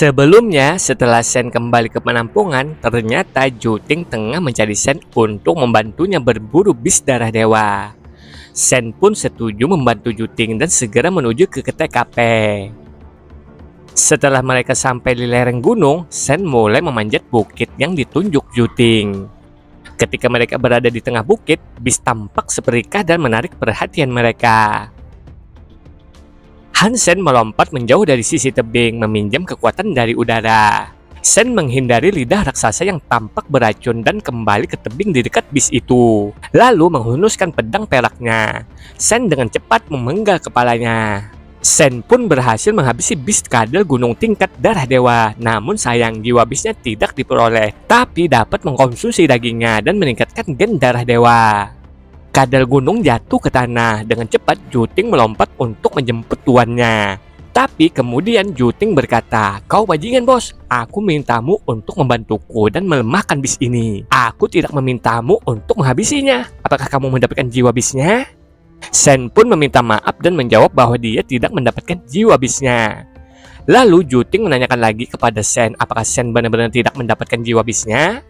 Sebelumnya, setelah Sen kembali ke penampungan, ternyata Juting tengah mencari Sen untuk membantunya berburu bis darah dewa. Sen pun setuju membantu Juting dan segera menuju ke TKP. Setelah mereka sampai di lereng gunung, Sen mulai memanjat bukit yang ditunjuk Juting. Ketika mereka berada di tengah bukit, bis tampak seperti dan menarik perhatian mereka. Hansen melompat menjauh dari sisi tebing, meminjam kekuatan dari udara. Sen menghindari lidah raksasa yang tampak beracun dan kembali ke tebing di dekat bis itu. Lalu menghunuskan pedang peraknya. Sen dengan cepat memenggal kepalanya. Sen pun berhasil menghabisi bis kadal gunung tingkat darah dewa. Namun sayang, jiwa bisnya tidak diperoleh, tapi dapat mengkonsumsi dagingnya dan meningkatkan gen darah dewa. Kadal gunung jatuh ke tanah. Dengan cepat Juting melompat untuk menjemput tuannya. Tapi kemudian Juting berkata, "Kau bajingan bos, aku mintamu untuk membantuku dan melemahkan bis ini. Aku tidak memintamu untuk menghabisinya. Apakah kamu mendapatkan jiwa bisnya?" Sen pun meminta maaf dan menjawab bahwa dia tidak mendapatkan jiwa bisnya. Lalu Juting menanyakan lagi kepada Sen apakah Sen benar-benar tidak mendapatkan jiwa bisnya.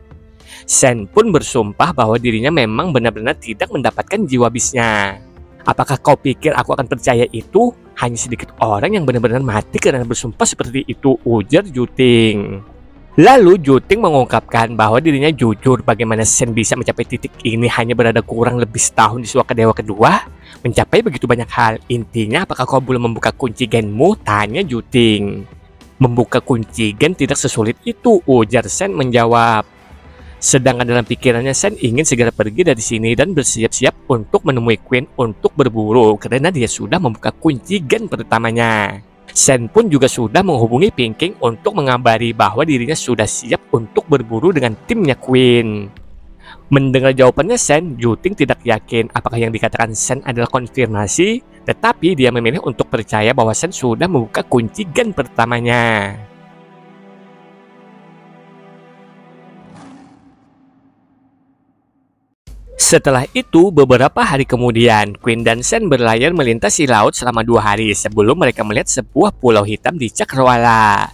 Sen pun bersumpah bahwa dirinya memang benar-benar tidak mendapatkan jiwa bisnya. "Apakah kau pikir aku akan percaya itu? Hanya sedikit orang yang benar-benar mati karena bersumpah seperti itu," ujar Juting. Lalu Juting mengungkapkan bahwa dirinya jujur bagaimana Sen bisa mencapai titik ini hanya berada kurang lebih setahun di Suaka Dewa kedua. Mencapai begitu banyak hal. Intinya, apakah kau belum membuka kunci genmu? Tanya Juting. "Membuka kunci gen tidak sesulit itu," ujar Sen menjawab. Sedangkan dalam pikirannya Sen ingin segera pergi dari sini dan bersiap-siap untuk menemui Queen untuk berburu karena dia sudah membuka kunci gen pertamanya. Sen pun juga sudah menghubungi Pinking untuk mengabari bahwa dirinya sudah siap untuk berburu dengan timnya Queen. Mendengar jawabannya Sen, Juting tidak yakin apakah yang dikatakan Sen adalah konfirmasi, tetapi dia memilih untuk percaya bahwa Sen sudah membuka kunci gen pertamanya. Setelah itu, beberapa hari kemudian, Queen dan Sen berlayar melintasi laut selama 2 hari sebelum mereka melihat sebuah pulau hitam di Cakrawala.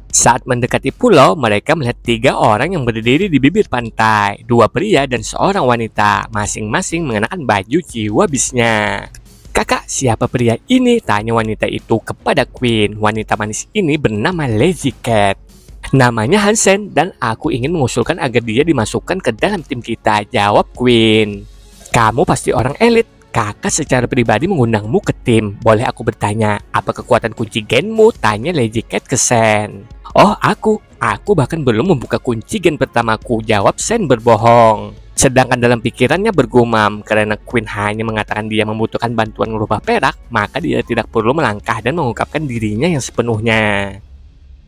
Saat mendekati pulau, mereka melihat 3 orang yang berdiri di bibir pantai, 2 pria dan seorang wanita, masing-masing mengenakan baju jiwa bisnya. "Kakak, siapa pria ini?" tanya wanita itu kepada Queen. Wanita manis ini bernama Lazy Cat. "Namanya Hansen dan aku ingin mengusulkan agar dia dimasukkan ke dalam tim kita," jawab Queen. "Kamu pasti orang elit. Kakak secara pribadi mengundangmu ke tim. Boleh aku bertanya, apa kekuatan kunci genmu?" tanya Lazy Cat ke Sen. "Oh, aku bahkan belum membuka kunci gen pertamaku," jawab Sen berbohong. Sedangkan dalam pikirannya bergumam, karena Queen hanya mengatakan dia membutuhkan bantuan merubah perak, maka dia tidak perlu melangkah dan mengungkapkan dirinya yang sepenuhnya.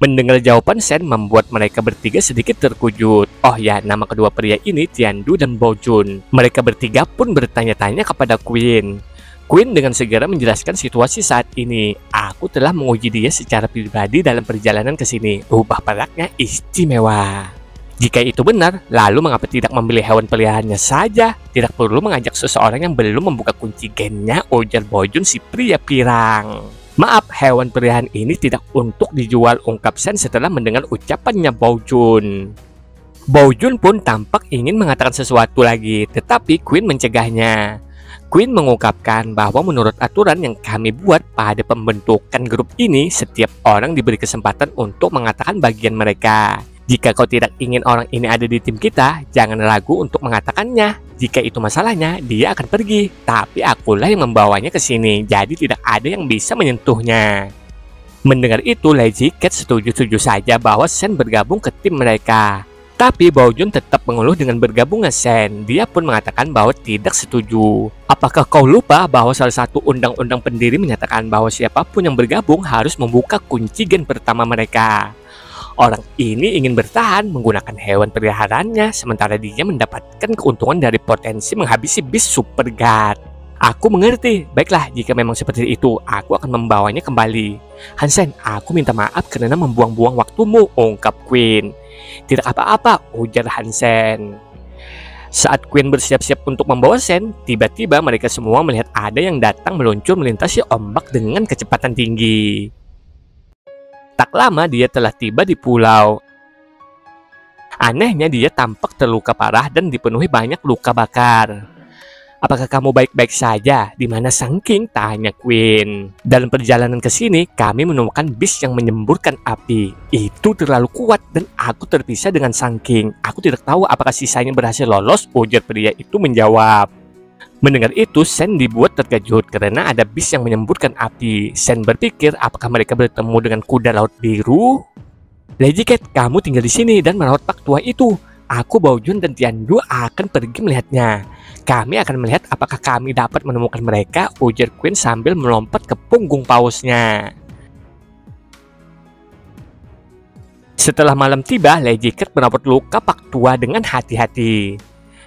Mendengar jawaban Sen membuat mereka bertiga sedikit terkejut. Oh ya, nama kedua pria ini Tiandu dan Bojun. Mereka bertiga pun bertanya-tanya kepada Queen. Queen dengan segera menjelaskan situasi saat ini. "Aku telah menguji dia secara pribadi dalam perjalanan ke sini. Rubah peraknya istimewa. Jika itu benar, lalu mengapa tidak membeli hewan peliharaannya saja? Tidak perlu mengajak seseorang yang belum membuka kunci gennya," ujar Bojun si pria pirang. "Maaf, hewan peliharaan ini tidak untuk dijual," ungkap Sen setelah mendengar ucapannya Bojun. Bojun pun tampak ingin mengatakan sesuatu lagi, tetapi Queen mencegahnya. Queen mengungkapkan bahwa menurut aturan yang kami buat pada pembentukan grup ini, setiap orang diberi kesempatan untuk mengatakan bagian mereka. Jika kau tidak ingin orang ini ada di tim kita, jangan ragu untuk mengatakannya. Jika itu masalahnya, dia akan pergi. Tapi akulah yang membawanya ke sini, jadi tidak ada yang bisa menyentuhnya. Mendengar itu, Lazy Cat setuju-setuju saja bahwa Sen bergabung ke tim mereka. Tapi Baojun tetap mengeluh dengan bergabungnya Sen. Dia pun mengatakan bahwa tidak setuju. Apakah kau lupa bahwa salah satu undang-undang pendiri menyatakan bahwa siapapun yang bergabung harus membuka kunci gen pertama mereka? Orang ini ingin bertahan menggunakan hewan peliharaannya, sementara dia mendapatkan keuntungan dari potensi menghabisi bis Super God. Aku mengerti. Baiklah, jika memang seperti itu, aku akan membawanya kembali. Hansen, aku minta maaf karena membuang-buang waktumu, ungkap Queen. Tidak apa-apa, ujar Hansen. Saat Queen bersiap-siap untuk membawa Sen, tiba-tiba mereka semua melihat ada yang datang meluncur melintasi ombak dengan kecepatan tinggi. Tak lama dia telah tiba di pulau. Anehnya dia tampak terluka parah dan dipenuhi banyak luka bakar. "Apakah kamu baik-baik saja? Di mana Sang King?" tanya Queen. "Dalam perjalanan ke sini, kami menemukan bis yang menyemburkan api. Itu terlalu kuat dan aku terpisah dengan Sang King. Aku tidak tahu apakah sisanya berhasil lolos," ujar pria itu menjawab. Mendengar itu, Sen dibuat terkejut karena ada bis yang menyemburkan api. Sen berpikir apakah mereka bertemu dengan kuda laut biru? "Lazy Cat, kamu tinggal di sini dan merawat pak tua itu. Aku, Baojun, dan Tiandu akan pergi melihatnya. Kami akan melihat apakah kami dapat menemukan mereka," ujar Queen sambil melompat ke punggung pausnya. Setelah malam tiba, Lazy Cat merawat luka pak tua dengan hati-hati.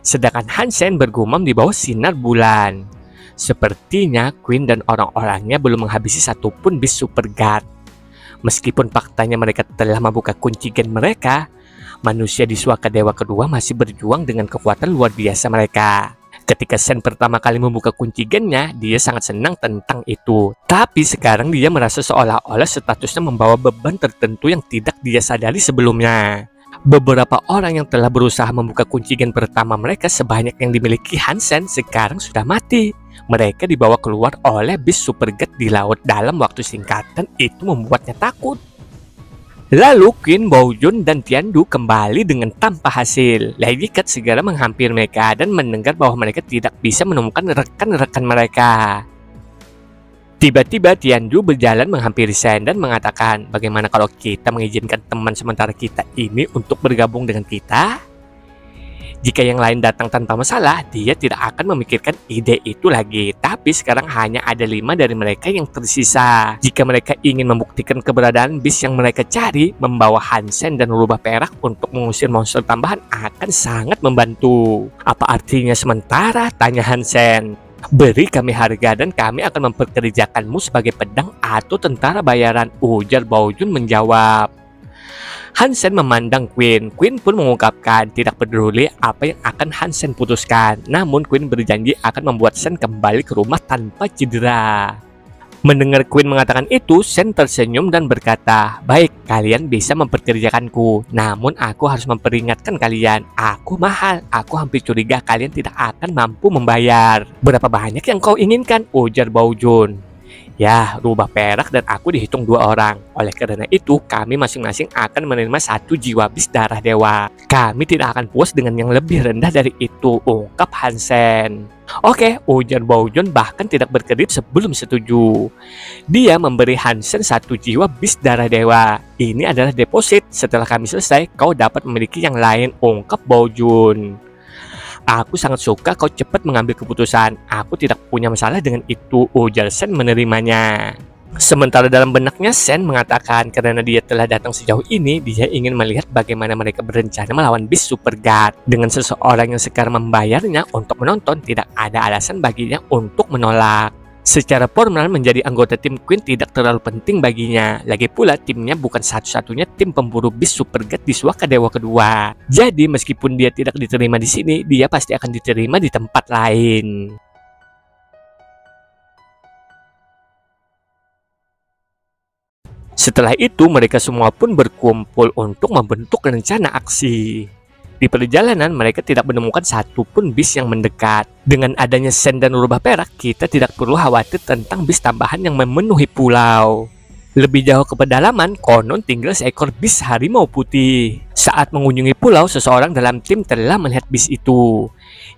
Sedangkan Hansen bergumam di bawah sinar bulan. Sepertinya Queen dan orang-orangnya belum menghabisi satupun bis Super Guard. Meskipun faktanya mereka telah membuka kunci gen mereka, manusia di Suaka Dewa kedua masih berjuang dengan kekuatan luar biasa mereka. Ketika Sen pertama kali membuka kunci gennya, dia sangat senang tentang itu. Tapi sekarang dia merasa seolah-olah statusnya membawa beban tertentu yang tidak dia sadari sebelumnya. Beberapa orang yang telah berusaha membuka kunci gen pertama mereka sebanyak yang dimiliki Hansen sekarang sudah mati. Mereka dibawa keluar oleh bis Super Guard di laut dalam waktu singkat dan itu membuatnya takut. Lalu Queen, Baojun, dan Tiandu kembali dengan tanpa hasil. Lazy Cat segera menghampiri mereka dan mendengar bahwa mereka tidak bisa menemukan rekan-rekan mereka. Tiba-tiba Tiandu berjalan menghampiri Sen dan mengatakan, "Bagaimana kalau kita mengizinkan teman sementara kita ini untuk bergabung dengan kita? Jika yang lain datang tanpa masalah, dia tidak akan memikirkan ide itu lagi. Tapi sekarang hanya ada 5 dari mereka yang tersisa. Jika mereka ingin membuktikan keberadaan bis yang mereka cari, membawa Hansen dan rubah perak untuk mengusir monster tambahan akan sangat membantu." "Apa artinya sementara?" tanya Hansen. "Beri kami harga dan kami akan memperkerjakanmu sebagai pedang atau tentara bayaran," ujar Baojun menjawab. Hansen memandang Queen. Queen pun mengungkapkan tidak peduli apa yang akan Hansen putuskan. Namun Queen berjanji akan membuat Sen kembali ke rumah tanpa cedera. Mendengar Queen mengatakan itu, Sen tersenyum dan berkata, "Baik, kalian bisa memperkerjakanku. Namun aku harus memperingatkan kalian. Aku mahal. Aku hampir curiga kalian tidak akan mampu membayar." "Berapa banyak yang kau inginkan?" ujar Baojun. "Ya, rubah perak dan aku dihitung 2 orang. Oleh karena itu, kami masing-masing akan menerima 1 jiwa bis darah dewa. Kami tidak akan puas dengan yang lebih rendah dari itu," ungkap Hansen. "Oke," ujar Baojun bahkan tidak berkedip sebelum setuju. Dia memberi Hansen 1 jiwa bis darah dewa. "Ini adalah deposit. Setelah kami selesai, kau dapat memiliki yang lain," ungkap Baojun. "Aku sangat suka kau cepat mengambil keputusan. Aku tidak punya masalah dengan itu," ujar Sen menerimanya. Sementara dalam benaknya Sen mengatakan karena dia telah datang sejauh ini, dia ingin melihat bagaimana mereka berencana melawan bis Super Guard. Dengan seseorang yang sekarang membayarnya untuk menonton, tidak ada alasan baginya untuk menolak. Secara formal menjadi anggota tim Queen tidak terlalu penting baginya. Lagi pula timnya bukan satu-satunya tim pemburu bis Super Guard di Suaka Dewa kedua. Jadi meskipun dia tidak diterima di sini, dia pasti akan diterima di tempat lain. Setelah itu mereka semua pun berkumpul untuk membentuk rencana aksi. Di perjalanan mereka tidak menemukan satupun bis yang mendekat. Dengan adanya Sen dan rubah perak, kita tidak perlu khawatir tentang bis tambahan yang memenuhi pulau. Lebih jauh ke pedalaman, konon tinggal seekor bis harimau putih. Saat mengunjungi pulau, seseorang dalam tim telah melihat bis itu.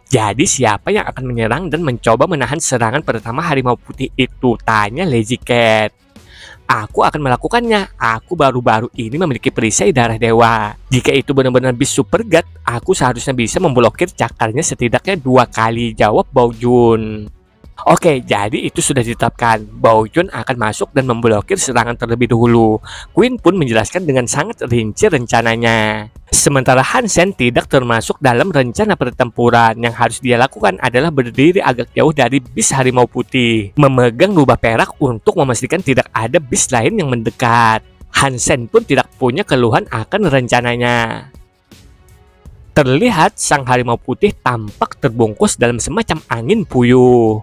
Jadi siapa yang akan menyerang dan mencoba menahan serangan pertama harimau putih itu? Tanya Lazy Cat. "Aku akan melakukannya. Aku baru-baru ini memiliki perisai darah dewa. Jika itu benar-benar bis Super Guard, aku seharusnya bisa memblokir cakarnya setidaknya 2 kali," jawab Baojun. "Oke, jadi itu sudah ditetapkan. Baojun akan masuk dan memblokir serangan terlebih dahulu." Queen pun menjelaskan dengan sangat rinci rencananya. Sementara Hansen tidak termasuk dalam rencana pertempuran. Yang harus dia lakukan adalah berdiri agak jauh dari bis harimau putih, memegang rubah perak untuk memastikan tidak ada bis lain yang mendekat. Hansen pun tidak punya keluhan akan rencananya. Terlihat sang harimau putih tampak terbungkus dalam semacam angin puyuh.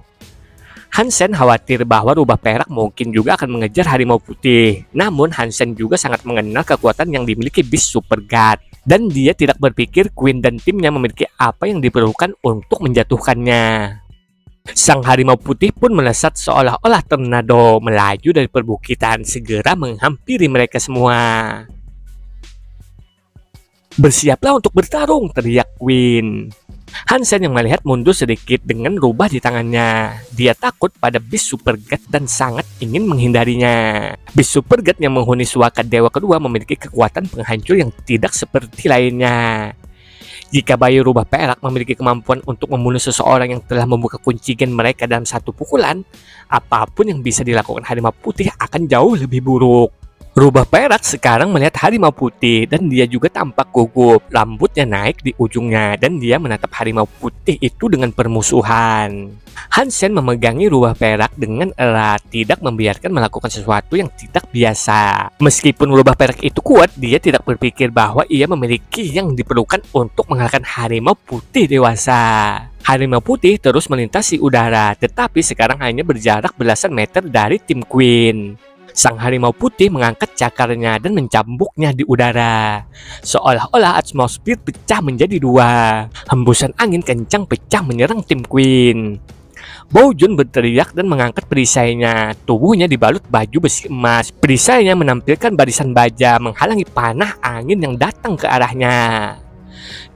Hansen khawatir bahwa rubah perak mungkin juga akan mengejar harimau putih. Namun Hansen juga sangat mengenal kekuatan yang dimiliki Beast Super God. Dan dia tidak berpikir Queen dan timnya memiliki apa yang diperlukan untuk menjatuhkannya. Sang harimau putih pun melesat seolah-olah tornado melaju dari perbukitan, segera menghampiri mereka semua. "Bersiaplah untuk bertarung," teriak Queen. Hansen yang melihat mundur sedikit dengan rubah di tangannya. Dia takut pada Beast Super God dan sangat ingin menghindarinya. Beast Super God yang menghuni suaka dewa kedua memiliki kekuatan penghancur yang tidak seperti lainnya. Jika bayi rubah perak memiliki kemampuan untuk membunuh seseorang yang telah membuka kunci gen mereka dalam satu pukulan, apapun yang bisa dilakukan harimau putih akan jauh lebih buruk. Rubah perak sekarang melihat harimau putih dan dia juga tampak gugup. Rambutnya naik di ujungnya dan dia menatap harimau putih itu dengan permusuhan. Hansen memegangi rubah perak dengan erat, tidak membiarkan melakukan sesuatu yang tidak biasa. Meskipun rubah perak itu kuat, dia tidak berpikir bahwa ia memiliki yang diperlukan untuk mengalahkan harimau putih dewasa. Harimau putih terus melintasi udara, tetapi sekarang hanya berjarak belasan meter dari tim Queen. Sang harimau putih mengangkat cakarnya dan mencambuknya di udara. Seolah-olah atmosfer pecah menjadi dua. Hembusan angin kencang pecah menyerang tim Queen. Baojun berteriak dan mengangkat perisainya. Tubuhnya dibalut baju besi emas. Perisainya menampilkan barisan baja menghalangi panah angin yang datang ke arahnya.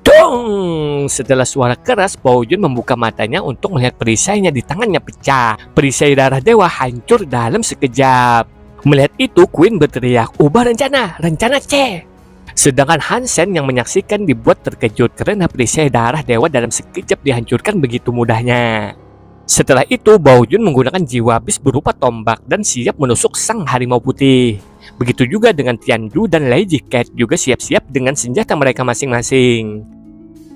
Dong! Setelah suara keras, Baojun membuka matanya untuk melihat perisainya di tangannya pecah. Perisai darah dewa hancur dalam sekejap. Melihat itu, Queen berteriak, "Ubah rencana, rencana C!" Sedangkan Hansen yang menyaksikan dibuat terkejut karena perisai darah dewa dalam sekejap dihancurkan begitu mudahnya. Setelah itu, Baojun menggunakan jiwa Beast berupa tombak dan siap menusuk sang harimau putih. Begitu juga dengan Tiandu dan Lazy Cat juga siap-siap dengan senjata mereka masing-masing.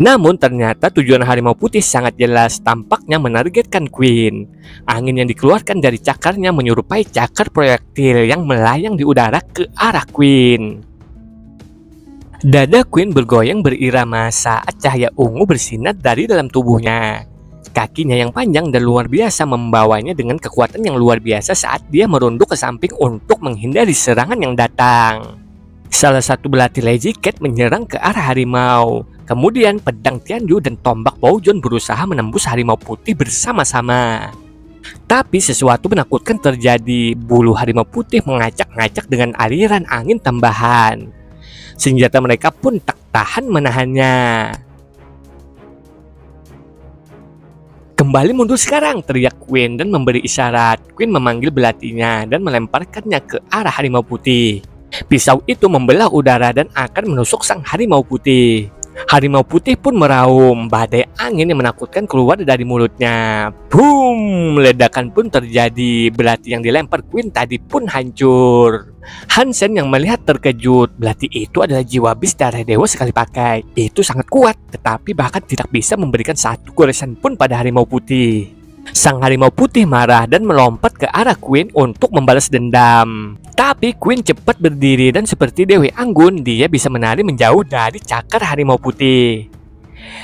Namun ternyata tujuan harimau putih sangat jelas, tampaknya menargetkan Queen. Angin yang dikeluarkan dari cakarnya menyerupai cakar proyektil yang melayang di udara ke arah Queen. Dada Queen bergoyang berirama saat cahaya ungu bersinar dari dalam tubuhnya. Kakinya yang panjang dan luar biasa membawanya dengan kekuatan yang luar biasa saat dia merunduk ke samping untuk menghindari serangan yang datang. Salah satu belati Lazy Cat menyerang ke arah harimau. Kemudian pedang Tiandu dan tombak Baojun berusaha menembus harimau putih bersama-sama. Tapi sesuatu menakutkan terjadi. Bulu harimau putih mengacak-ngacak dengan aliran angin tambahan. Senjata mereka pun tak tahan menahannya. "Kembali mundur sekarang!" teriak Queen dan memberi isyarat. Queen memanggil belatinya dan melemparkannya ke arah harimau putih. Pisau itu membelah udara dan akan menusuk sang harimau putih. Harimau putih pun meraung, badai angin yang menakutkan keluar dari mulutnya. Boom! Ledakan pun terjadi, belati yang dilempar Queen tadi pun hancur. Hansen yang melihat terkejut, belati itu adalah jiwa Beast darah dewa sekali pakai. Itu sangat kuat, tetapi bahkan tidak bisa memberikan satu goresan pun pada harimau putih. Sang harimau putih marah dan melompat ke arah Queen untuk membalas dendam. Tapi Queen cepat berdiri dan seperti Dewi Anggun, dia bisa menari menjauh dari cakar harimau putih.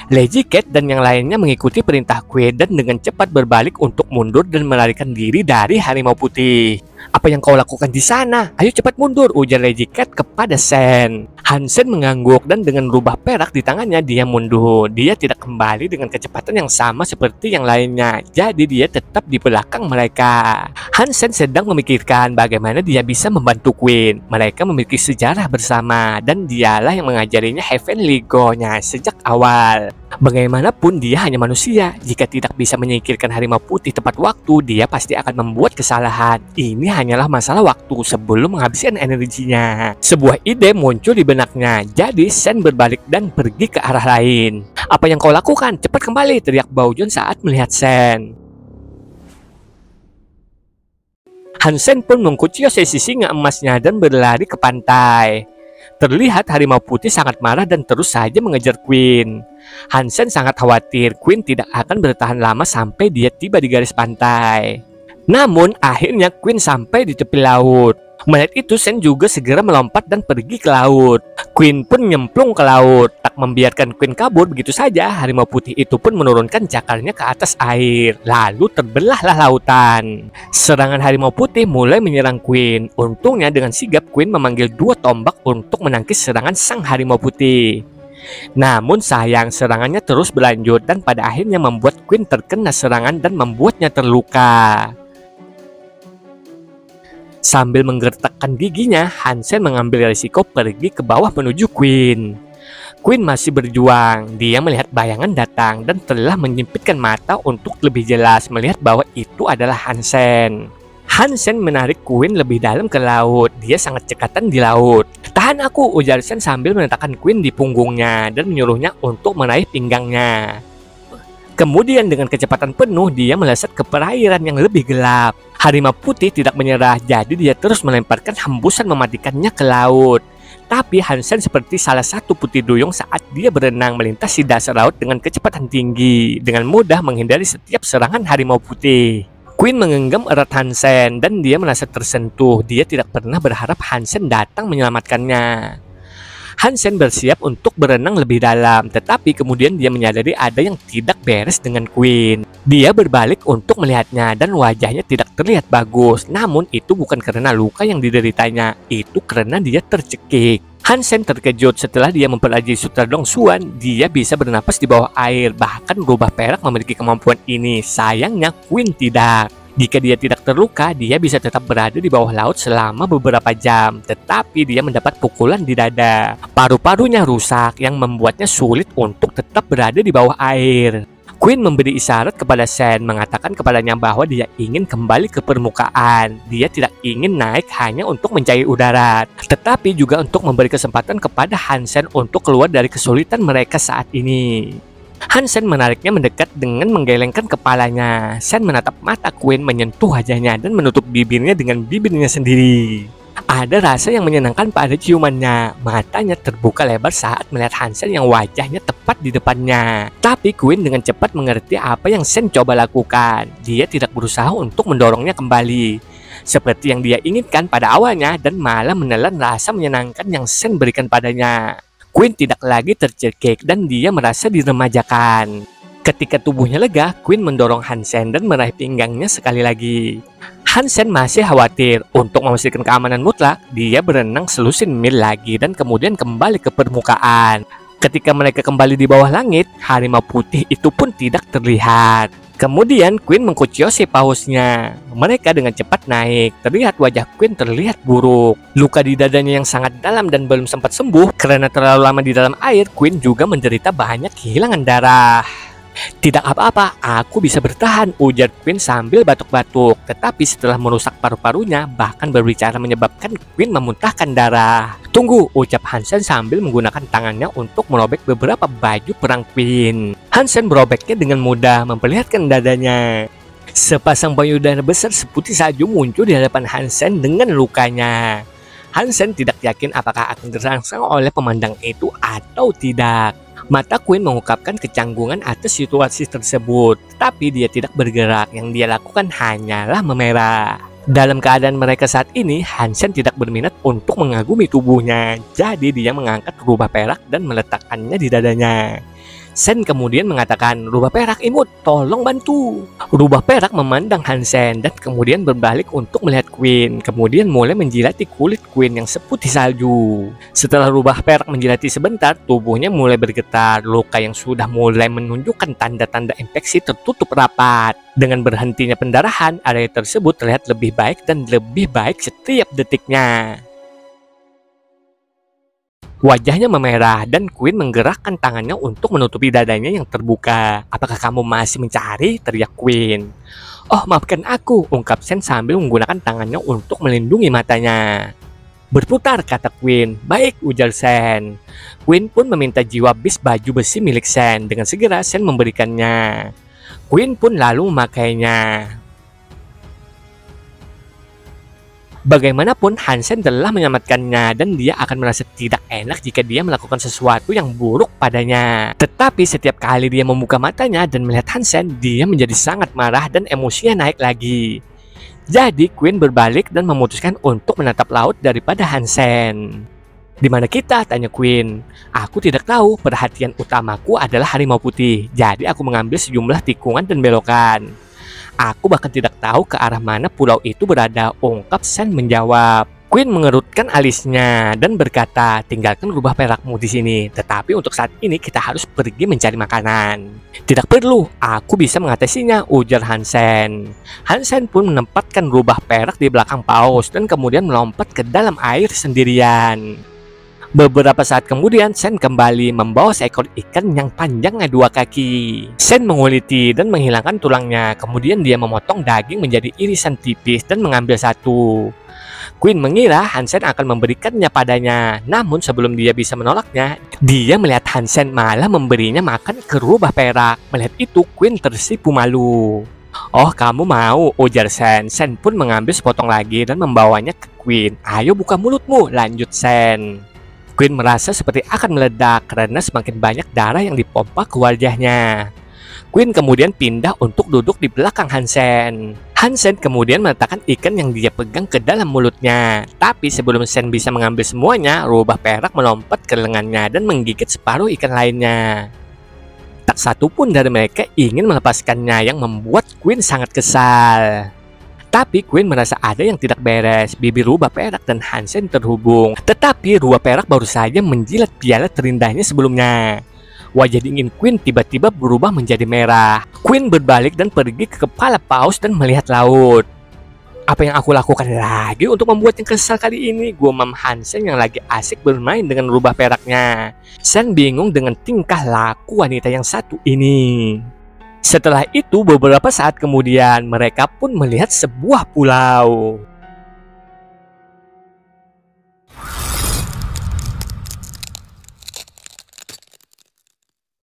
Lazy Cat dan yang lainnya mengikuti perintah Queen dan dengan cepat berbalik untuk mundur dan melarikan diri dari harimau putih. "Apa yang kau lakukan di sana? Ayo cepat mundur," ujar Lazy Cat kepada Sen. Hansen mengangguk dan dengan rubah perak di tangannya dia mundur. Dia tidak kembali dengan kecepatan yang sama seperti yang lainnya, jadi dia tetap di belakang mereka. Hansen sedang memikirkan bagaimana dia bisa membantu Queen. Mereka memiliki sejarah bersama dan dialah yang mengajarinya Heavenly Go-nya sejak awal. Bagaimanapun dia hanya manusia. Jika tidak bisa menyingkirkan harimau putih tepat waktu, dia pasti akan membuat kesalahan. Ini hanyalah masalah waktu sebelum menghabiskan energinya. Sebuah ide muncul di benaknya. Jadi Sen berbalik dan pergi ke arah lain. "Apa yang kau lakukan? Cepat kembali!" teriak Baojun saat melihat Sen. Hansen pun mengkucil sesi singa emasnya dan berlari ke pantai. Terlihat harimau putih sangat marah dan terus saja mengejar Queen. Hansen sangat khawatir Queen tidak akan bertahan lama sampai dia tiba di garis pantai. Namun akhirnya Queen sampai di tepi laut. Melihat itu Sen juga segera melompat dan pergi ke laut. Queen pun nyemplung ke laut, tak membiarkan Queen kabur begitu saja. Harimau putih itu pun menurunkan cakarnya ke atas air, lalu terbelahlah lautan. Serangan harimau putih mulai menyerang Queen. Untungnya dengan sigap Queen memanggil 2 tombak untuk menangkis serangan sang harimau putih. Namun sayang, serangannya terus berlanjut dan pada akhirnya membuat Queen terkena serangan dan membuatnya terluka. Sambil menggertakkan giginya, Hansen mengambil risiko pergi ke bawah menuju Queen. Queen masih berjuang. Dia melihat bayangan datang dan telah menyempitkan mata untuk lebih jelas melihat bahwa itu adalah Hansen. Hansen menarik Queen lebih dalam ke laut. Dia sangat cekatan di laut. "Tahan aku," ujar Sen sambil meletakkan Queen di punggungnya dan menyuruhnya untuk meraih pinggangnya. Kemudian dengan kecepatan penuh dia melesat ke perairan yang lebih gelap. Harimau putih tidak menyerah, jadi dia terus melemparkan hembusan mematikannya ke laut. Tapi Hansen seperti salah satu putih duyung saat dia berenang melintasi dasar laut dengan kecepatan tinggi, dengan mudah menghindari setiap serangan harimau putih. Queen menggenggam erat Hansen dan dia merasa tersentuh. Dia tidak pernah berharap Hansen datang menyelamatkannya. Hansen bersiap untuk berenang lebih dalam, tetapi kemudian dia menyadari ada yang tidak beres dengan Queen. Dia berbalik untuk melihatnya dan wajahnya tidak terlihat bagus. Namun itu bukan karena luka yang dideritanya, itu karena dia tercekik. Hansen terkejut setelah dia mempelajari Sutra Dong Suan. Dia bisa bernapas di bawah air, bahkan rubah perak memiliki kemampuan ini. Sayangnya Queen tidak. Jika dia tidak terluka, dia bisa tetap berada di bawah laut selama beberapa jam. Tetapi dia mendapat pukulan di dada. Paru-parunya rusak yang membuatnya sulit untuk tetap berada di bawah air. Queen memberi isyarat kepada Sen, mengatakan kepadanya bahwa dia ingin kembali ke permukaan. Dia tidak ingin naik hanya untuk mencari udara, tetapi juga untuk memberi kesempatan kepada Hansen untuk keluar dari kesulitan mereka saat ini. Hansen menariknya mendekat dengan menggelengkan kepalanya. Sen menatap mata Queen, menyentuh wajahnya dan menutup bibirnya dengan bibirnya sendiri. Ada rasa yang menyenangkan pada ciumannya. Matanya terbuka lebar saat melihat Hansen yang wajahnya tepat di depannya. Tapi Queen dengan cepat mengerti apa yang Sen coba lakukan. Dia tidak berusaha untuk mendorongnya kembali, seperti yang dia inginkan pada awalnya, dan malah menelan rasa menyenangkan yang Sen berikan padanya. Queen tidak lagi tercekik dan dia merasa diremajakan. Ketika tubuhnya lega, Queen mendorong Hansen dan meraih pinggangnya sekali lagi. Hansen masih khawatir. Untuk memastikan keamanan mutlak, dia berenang selusin mil lagi dan kemudian kembali ke permukaan. Ketika mereka kembali di bawah langit, harimau putih itu pun tidak terlihat. Kemudian Queen mengkuciosi pausnya. Mereka dengan cepat naik. Terlihat wajah Queen terlihat buruk. Luka di dadanya yang sangat dalam dan belum sempat sembuh karena terlalu lama di dalam air. Queen juga menderita banyak kehilangan darah. "Tidak apa-apa, aku bisa bertahan," ujar Queen sambil batuk-batuk. Tetapi setelah merusak paru-parunya, bahkan berbicara menyebabkan Queen memuntahkan darah. "Tunggu," ucap Hansen sambil menggunakan tangannya untuk merobek beberapa baju perang Queen. Hansen merobeknya dengan mudah, memperlihatkan dadanya. Sepasang payudara besar seputih salju muncul di hadapan Hansen dengan lukanya. Hansen tidak yakin apakah akan terangsang oleh pemandang itu atau tidak. Mata Queen mengungkapkan kecanggungan atas situasi tersebut, tapi dia tidak bergerak. Yang dia lakukan hanyalah memerah. Dalam keadaan mereka saat ini, Hansen tidak berminat untuk mengagumi tubuhnya, jadi dia mengangkat rubah perak dan meletakkannya di dadanya. Sen kemudian mengatakan, "Rubah perak imut, tolong bantu." Rubah perak memandang Hansen dan kemudian berbalik untuk melihat Queen. Kemudian mulai menjilati kulit Queen yang seputih salju. Setelah rubah perak menjilati sebentar, tubuhnya mulai bergetar. Luka yang sudah mulai menunjukkan tanda-tanda infeksi tertutup rapat. Dengan berhentinya pendarahan, area tersebut terlihat lebih baik dan lebih baik setiap detiknya. Wajahnya memerah dan Queen menggerakkan tangannya untuk menutupi dadanya yang terbuka. "Apakah kamu masih mencari?" teriak Queen. "Oh, maafkan aku," ungkap Sen sambil menggunakan tangannya untuk melindungi matanya. "Berputar," kata Queen. "Baik," ujar Sen. Queen pun meminta jiwa bis baju besi milik Sen. Dengan segera Sen memberikannya. Queen pun lalu memakainya. Bagaimanapun Hansen telah menyelamatkannya dan dia akan merasa tidak enak jika dia melakukan sesuatu yang buruk padanya. Tetapi setiap kali dia membuka matanya dan melihat Hansen, dia menjadi sangat marah dan emosinya naik lagi. Jadi Queen berbalik dan memutuskan untuk menatap laut daripada Hansen. Di mana kita? Tanya Queen. Aku tidak tahu, perhatian utamaku adalah harimau putih. Jadi aku mengambil sejumlah tikungan dan belokan. Aku bahkan tidak tahu ke arah mana pulau itu berada, ungkap Sen menjawab. Queen mengerutkan alisnya dan berkata, tinggalkan rubah perakmu di sini. Tetapi untuk saat ini kita harus pergi mencari makanan. Tidak perlu, aku bisa mengatasinya, ujar Hansen. Hansen pun menempatkan rubah perak di belakang paus dan kemudian melompat ke dalam air sendirian. Beberapa saat kemudian, Sen kembali membawa seekor ikan yang panjangnya 2 kaki. Sen menguliti dan menghilangkan tulangnya. Kemudian dia memotong daging menjadi irisan tipis dan mengambil satu. Queen mengira Hansen akan memberikannya padanya. Namun sebelum dia bisa menolaknya, dia melihat Hansen malah memberinya makan ke rubah perak. Melihat itu, Queen tersipu malu. Oh, kamu mau, ujar Sen. Sen pun mengambil sepotong lagi dan membawanya ke Queen. Ayo buka mulutmu, lanjut Sen. Queen merasa seperti akan meledak karena semakin banyak darah yang dipompa ke wajahnya. Queen kemudian pindah untuk duduk di belakang Hansen. Hansen kemudian meletakkan ikan yang dia pegang ke dalam mulutnya. Tapi sebelum Sen bisa mengambil semuanya, rubah perak melompat ke lengannya dan menggigit separuh ikan lainnya. Tak satu pun dari mereka ingin melepaskannya, yang membuat Queen sangat kesal. Tapi Queen merasa ada yang tidak beres. Bibir rubah perak dan Hansen terhubung. Tetapi rubah perak baru saja menjilat piala terindahnya sebelumnya. Wajah dingin Queen tiba-tiba berubah menjadi merah. Queen berbalik dan pergi ke kepala paus dan melihat laut. Apa yang aku lakukan lagi untuk membuatnya kesal kali ini? Gumam Hansen yang lagi asik bermain dengan rubah peraknya. Sen bingung dengan tingkah laku wanita yang satu ini. Setelah itu beberapa saat kemudian mereka pun melihat sebuah pulau.